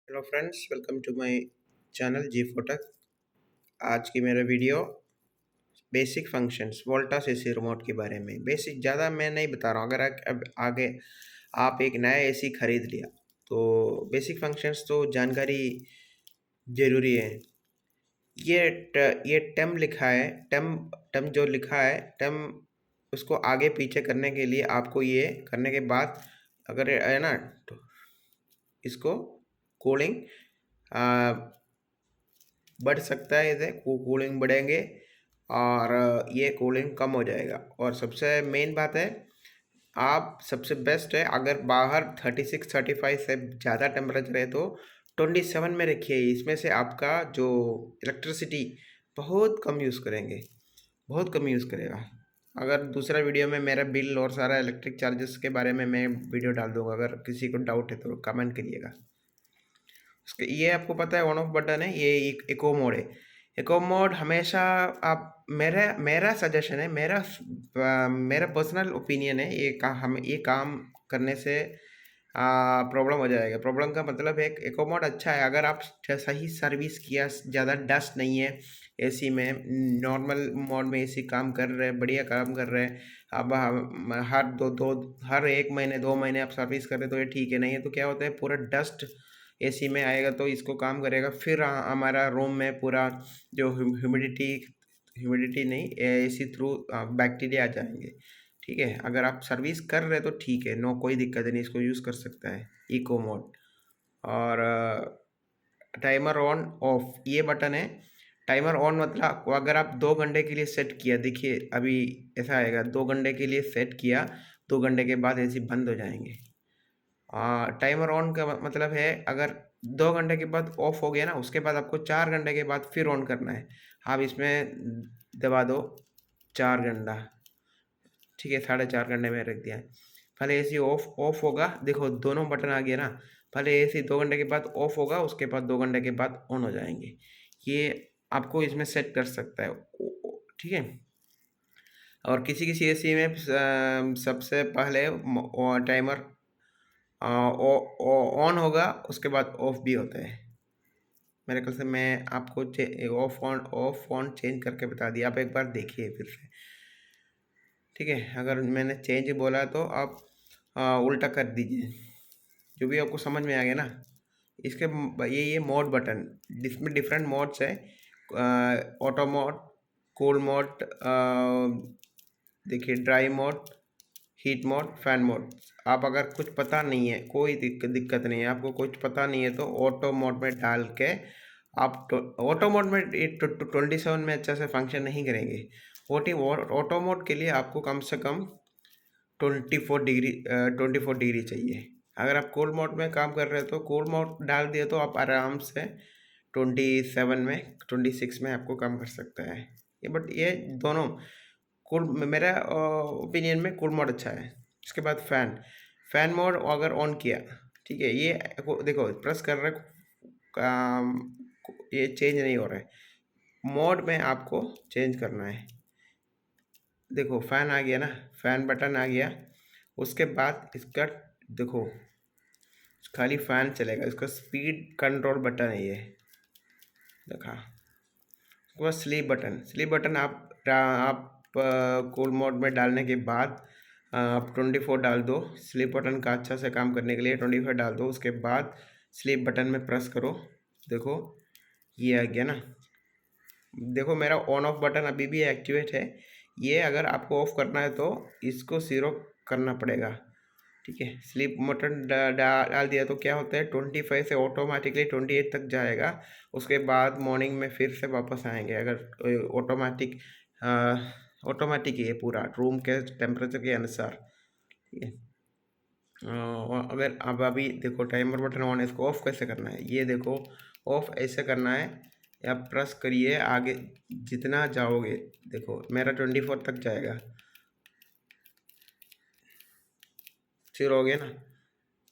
Hello friends, welcome to my channel जी फोटक। आज की मेरा video basic functions Voltas AC remote के बारे में। बेसिक ज़्यादा मैं नहीं बता रहा हूँ। अगर अब आगे आप एक नया एसी खरीद लिया तो बेसिक फंक्शंस तो जानकारी ज़रूरी है। ये टर्म लिखा है, टर्म टर्म जो लिखा है टर्म, उसको आगे पीछे करने के लिए आपको ये करने के बाद अगर है ना तो इसको कूलिंग बढ़ सकता है। इसे कूलिंग बढ़ेंगे और ये कूलिंग कम हो जाएगा। और सबसे मेन बात है, आप सबसे बेस्ट है अगर बाहर 36-35 से ज़्यादा टेम्परेचर है तो 27 में रखिए। इसमें से आपका जो इलेक्ट्रिसिटी बहुत कम यूज़ करेंगे, बहुत कम यूज़ करेगा। अगर दूसरा वीडियो में मेरा बिल और सारा इलेक्ट्रिक चार्जेस के बारे में मैं वीडियो डाल दूंगा। अगर किसी को डाउट है तो कमेंट करिएगा। ये आपको पता है ऑन ऑफ बटन है, ये इको मोड है। इको मोड हमेशा आप मेरा मेरा सजेशन है, मेरा पर्सनल ओपिनियन है, ये काम करने से प्रॉब्लम हो जाएगा। प्रॉब्लम का मतलब है इको मोड अच्छा है अगर आप सही सर्विस किया, ज़्यादा डस्ट नहीं है एसी में, नॉर्मल मोड में एसी काम कर रहे हैं, बढ़िया काम कर रहे हैं। अब हर एक महीने 2 महीने आप सर्विस कर रहे तो ये ठीक है। नहीं है तो क्या होता है, पूरा डस्ट एसी में आएगा तो इसको काम करेगा। फिर हमारा रूम में पूरा जो ह्यूमिडिटी ह्यूमिडिटी नहीं, एसी थ्रू बैक्टीरिया आ जाएंगे। ठीक है, अगर आप सर्विस कर रहे तो ठीक है, नो कोई दिक्कत नहीं, इसको यूज़ कर सकता है इको मोड। और टाइमर ऑन ऑफ ये बटन है। टाइमर ऑन मतलब अगर आप 2 घंटे के लिए सेट किया, देखिए अभी ऐसा आएगा, 2 घंटे के लिए सेट किया, 2 घंटे के बाद एसी बंद हो जाएंगे। टाइमर ऑन का मतलब है अगर 2 घंटे के बाद ऑफ हो गया ना, उसके बाद आपको 4 घंटे के बाद फिर ऑन करना है। आप इसमें दबा दो 4 घंटा, ठीक है, 4.5 घंटे में रख दिया है। पहले एसी ऑफ ऑफ होगा, देखो दोनों बटन आ गया ना। पहले एसी 2 घंटे के बाद ऑफ होगा, उसके बाद 2 घंटे के बाद ऑन हो जाएंगे। ये आपको इसमें सेट कर सकता है, ठीक है। और किसी किसी एसी में सबसे पहले टाइमर ऑन होगा, उसके बाद ऑफ भी होता है। मेरे ख्याल से मैं आपको ऑफ ऑन चेंज करके बता दिया, आप एक बार देखिए फिर से, ठीक है। अगर मैंने चेंज बोला तो आप उल्टा कर दीजिए, जो भी आपको समझ में आ गया ना। इसके ये मोड बटन, जिसमें डिफरेंट मोड्स है, ऑटो मोड, कूल मोड, देखिए dry mode, heat mode, fan mode. आप अगर कुछ पता नहीं है, कोई दिक्कत नहीं है, आपको कुछ पता नहीं है तो ऑटो मोड में डाल के आप ऑटो मोड में 27 में अच्छा से फंक्शन नहीं करेंगे। ऑटो मोड के लिए आपको कम से कम 24 डिग्री चाहिए। अगर आप कूल मोड में काम कर रहे हो तो कूल मोड डाल दिए तो आप आराम से 27 में 26 में आपको काम कर सकता है ये। बट ये दोनों कूल, मेरा ओपिनियन में कूल मोड अच्छा है। इसके बाद फैन मोड अगर ऑन किया, ठीक है, ये देखो प्रेस कर रहे, ये चेंज नहीं हो रहा है। मोड में आपको चेंज करना है। देखो फैन आ गया ना, फैन बटन आ गया, उसके बाद इसका देखो खाली फैन चलेगा, इसका स्पीड कंट्रोल बटन है ये, देखा। उसके बाद स्लीप बटन आप कूल मोड में डालने के बाद आप 24 डाल दो। स्लीप बटन का अच्छा से काम करने के लिए 24 डाल दो, उसके बाद स्लीप बटन में प्रेस करो, देखो ये आ गया ना। देखो मेरा ऑन ऑफ बटन अभी भी एक्टिवेट है। ये अगर आपको ऑफ करना है तो इसको 0 करना पड़ेगा, ठीक है। स्लीप बटन डाल दिया तो क्या होता है, 25 से ऑटोमेटिकली 28 तक जाएगा। उसके बाद मॉर्निंग में फिर से वापस आएंगे। अगर ऑटोमेटिक ही है पूरा रूम के टेम्परेचर के अनुसार, ठीक है। अगर अब अभी देखो टाइमर बटन ऑन है, इसको ऑफ कैसे करना है, ये देखो ऑफ ऐसे करना है, या प्रेस करिए आगे जितना जाओगे, देखो मेरा 24 तक जाएगा, 0 हो गया ना।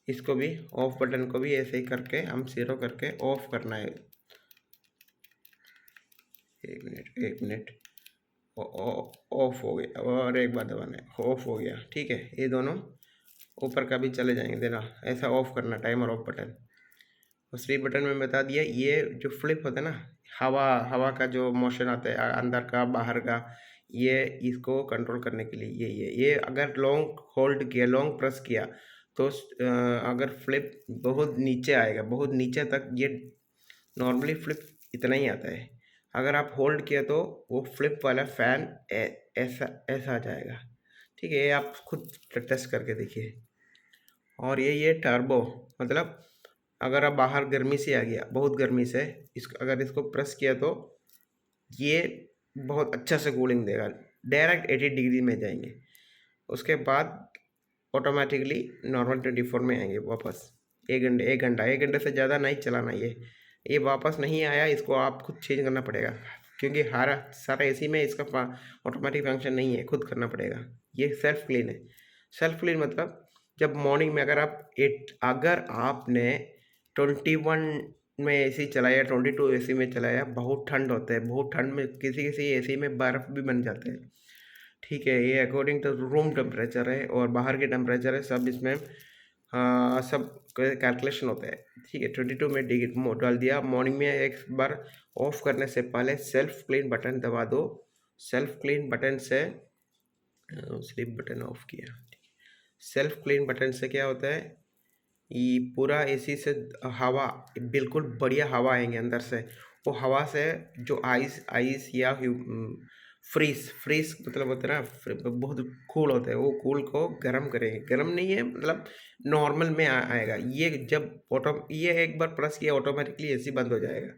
इसको भी ऑफ बटन को भी ऐसे ही करके हम 0 करके ऑफ करना है। एक मिनट ऑफ हो गया, और एक बार दबाना है, ऑफ हो गया, ठीक है। ये दोनों ऊपर का भी चले जाएंगे, देना ऐसा ऑफ करना टाइमर ऑफ बटन। और स्लीप बटन में बता दिया, ये जो फ्लिप होता है ना, हवा हवा का जो मोशन आता है अंदर का बाहर का, ये इसको कंट्रोल करने के लिए ये अगर लॉन्ग होल्ड किया, लॉन्ग प्रेस किया तो अगर फ्लिप बहुत नीचे आएगा, बहुत नीचे तक ये नॉर्मली फ्लिप इतना ही आता है। अगर आप होल्ड किया तो वो फ्लिप वाला फैन ऐसा ऐसा आ जाएगा। ठीक है, ये आप खुद टेस्ट करके देखिए। और ये टर्बो, मतलब अगर आप बाहर गर्मी से आ गया, बहुत गर्मी से, अगर इसको प्रेस किया तो ये बहुत अच्छा से कूलिंग देगा, डायरेक्ट 80 डिग्री में जाएंगे। उसके बाद ऑटोमेटिकली नॉर्मल 24 में आएंगे वापस। एक घंटे से ज़्यादा नहीं चलाना ये वापस नहीं आया, इसको आप खुद चेंज करना पड़ेगा, क्योंकि हर सारा एसी में इसका ऑटोमेटिक फंक्शन नहीं है, खुद करना पड़ेगा। ये सेल्फ क्लीन है। सेल्फ क्लीन मतलब जब मॉर्निंग में अगर आपने 21 में एसी चलाया, 22 एसी में चलाया, बहुत ठंड होता है, बहुत ठंड में किसी एसी में बर्फ़ भी बन जाते हैं। ठीक है, ये अकॉर्डिंग टू रूम टेम्परेचर है और बाहर के टेम्परेचर है, सब इसमें सब कैलकुलेशन होता है। ठीक है, 22 में डिग्री डाल दिया। मॉर्निंग में एक बार ऑफ करने से पहले सेल्फ क्लीन बटन दबा दो। सेल्फ क्लीन बटन से स्लीप बटन ऑफ किया। सेल्फ क्लीन बटन से क्या होता है, ये पूरा एसी से हवा, बिल्कुल बढ़िया हवा आएंगे अंदर से। वो हवा से जो आइस या फ्रीज मतलब होता है ना, बहुत कूल होता है, वो कूल को गर्म करेंगे। गर्म नहीं है, मतलब नॉर्मल में आएगा। ये जब ये एक बार प्रेस किया ऑटोमेटिकली एसी बंद हो जाएगा,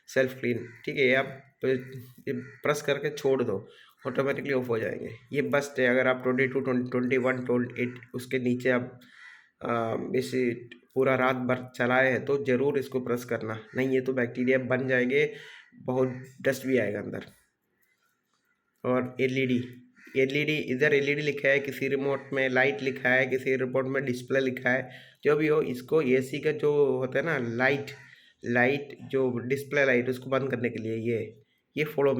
सेल्फ क्लीन। ठीक है, आप प्रेस करके छोड़ दो, ऑटोमेटिकली ऑफ हो जाएंगे। ये बेस्ट है अगर आप 22, 21, 28 उसके नीचे आप इसे पूरा रात भर चलाए हैं तो ज़रूर इसको प्रेस करना, नहीं ये तो बैक्टीरिया बन जाएंगे, बहुत डस्ट भी आएगा अंदर। और एलईडी इधर एलईडी लिखा है, किसी रिमोट में लाइट लिखा है, किसी रिमोट में डिस्प्ले लिखा है, जो भी हो, इसको एसी का जो होता है ना लाइट जो डिस्प्ले लाइट, उसको बंद करने के लिए ये फॉलो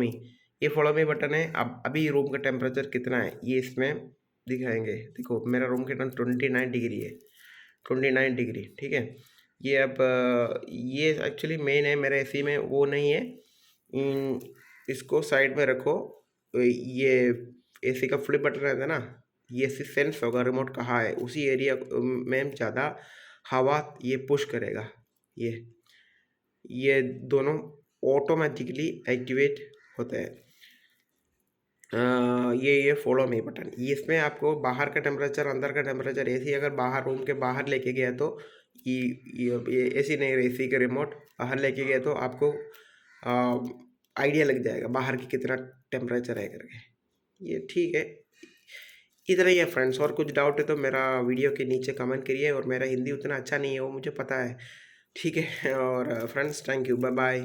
मी बटन है। अब अभी रूम का टेम्परेचर कितना है ये इसमें दिखाएंगे। देखो मेरा रूम का टेम्परेचर 29 डिग्री है, 29 डिग्री। ठीक है, ये अब ये एक्चुअली मेन है मेरे एसी में, वो नहीं है। इसको साइड में रखो। ये एसी का फ्लिप बटन रहता है ना, ये सेंस होगा रिमोट कहाँ है, उसी एरिया में ज़्यादा हवा ये पुश करेगा। ये दोनों ऑटोमेटिकली एक्टिवेट होते हैं। ये फॉलो मी बटन, इसमें आपको बाहर का टेम्परेचर, अंदर का टेम्परेचर, एसी अगर बाहर रूम के बाहर लेके गया तो ये एसी नहीं, एसी के रिमोट बाहर लेके गया तो आपको आइडिया लग जाएगा बाहर की कितना टेम्परेचर है करके। ये ठीक है, इतना ही है फ्रेंड्स। और कुछ डाउट है तो मेरा वीडियो के नीचे कमेंट करिए, और मेरा हिंदी उतना अच्छा नहीं है वो मुझे पता है। ठीक है, और friends thank you, bye bye.